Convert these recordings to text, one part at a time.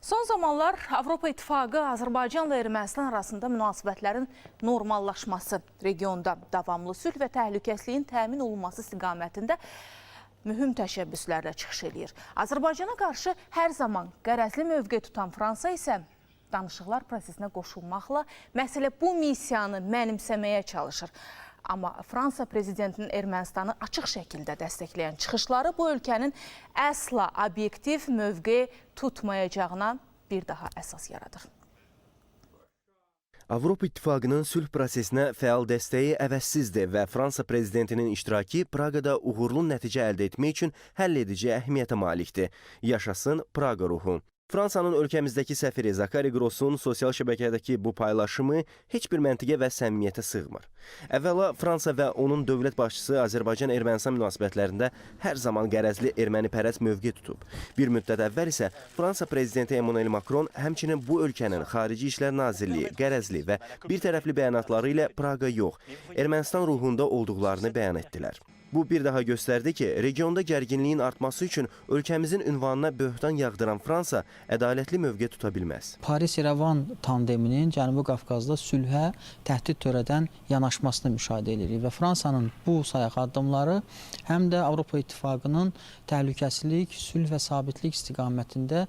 Son zamanlar Avropa İttifaqı Azərbaycanla Ermənistan arasında münasibətlərin normallaşması, regionda davamlı sülh və təhlükəsizliyin təmin olunması istiqamətində mühüm təşəbbüslərlə çıxış edir. Azərbaycana qarşı hər zaman qərəzli mövqe tutan Fransa isə danışıqlar prosesinə qoşulmaqla məsələ bu missiyanı mənimsəməyə çalışır. Amma Fransa prezidentinin Ermənistanı açıq şəkildə dəstəkləyən çıxışları bu ölkənin əsla obyektiv mövqe tutmayacağına bir daha əsas yaradır. Avropa İttifaqının sülh prosesinə fəal dəstəyi əvəzsizdir və Fransa prezidentinin iştirakı Praqada uğurlu nəticə əldə etmək üçün həll edici əhəmiyyətə malikdir. Yaşasın Praqa ruhu. Fransanın ölkəmizdəki səfiri Zakari Grossun sosial şəbəkədəki bu paylaşımı heç bir məntiqə və səmimiyyətə sığmır. Əvvəla Fransa və onun dövlət başçısı Azərbaycan-Ermənistan münasibətlərində hər zaman qərəzli ermənipərəst mövqe tutub. Bir müddət əvvəl isə Fransa prezidenti Emmanuel Macron həmçinin bu ölkənin Xarici İşlər Nazirliyi, qərəzli və bir tərəfli bəyanatları ilə Praqa yox, Ermənistan ruhunda olduqlarını bəyan etdilər. Bu bir daha göstərdi ki, regionda gərginliyin artması üçün ölkəmizin ünvanına böhtan yağdıran Fransa ədalətli mövqe tuta bilməz. Paris-İrəvan tandeminin Cənubi Qafqazda sülhə təhdid törədən yanaşmasını müşahidə edirik və Fransanın bu sayaq addımları həm də Avropa İttifaqının təhlükəsizlik, sülh və sabitlik istiqamətində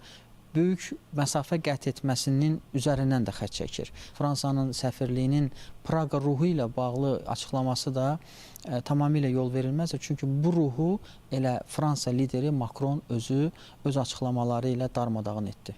böyük məsafə qət etməsinin üzərindən də xətt çəkir. Fransanın səfirliyinin Praqa ruhu ilə bağlı açıqlaması da tamamilə yol verilməzdir. Çünki bu ruhu elə Fransa lideri Macron özü öz açıqlamaları ilə darmadağın etdi.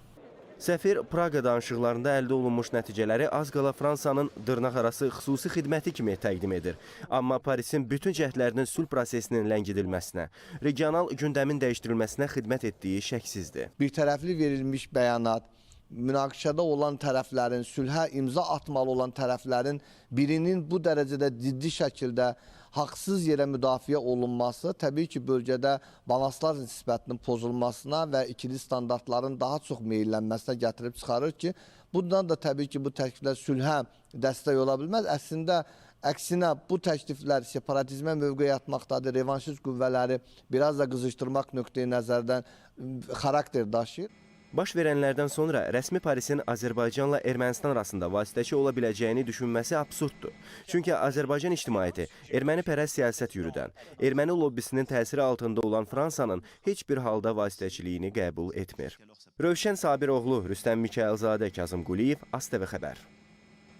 Səfir Praqa danışıqlarında əldə olunmuş nəticələri az qala Fransanın dırnaqarası xüsusi xidməti kimi təqdim edir. Amma Parisin bütün cəhdlərinin sülh prosesinin ləngidilməsinə, regional gündəmin dəyişdirilməsinə xidmət etdiyi şəksizdir. Bir tərəfli verilmiş bəyanat, münaqişədə olan tərəflərin, sülhə imza atmalı olan tərəflərin birinin bu dərəcədə ciddi şəkildə haqsız yerə müdafiə olunması təbii ki, bölgədə balanslar nisbətinin pozulmasına və ikili standartların daha çox meyillənməsinə gətirib çıxarır ki, bundan da təbii ki, bu təkliflər sülhə dəstək ola bilməz. Əslində, əksinə bu təkliflər separatizmə mövqeyə atmaqdadır, revanşist qüvvələri biraz da qızışdırmaq nöqteyi nəzərdən xarakter daşıyır. Baş verənlərdən sonra rəsmi Parisin Azərbaycanla Ermənistan arasında vasitəçi ola biləcəyini düşünməsi absurddur. Çünki Azərbaycan ictimaiyyəti ermənipərəst siyasət yürüdən, erməni lobbisinin təsiri altında olan Fransanın heç bir halda vasitəçiliyini qəbul etmir. Rövşən Sabiroğlu, Rüstəm Mikayılzadə, Kazım Quliyev, ASTV Xəbər.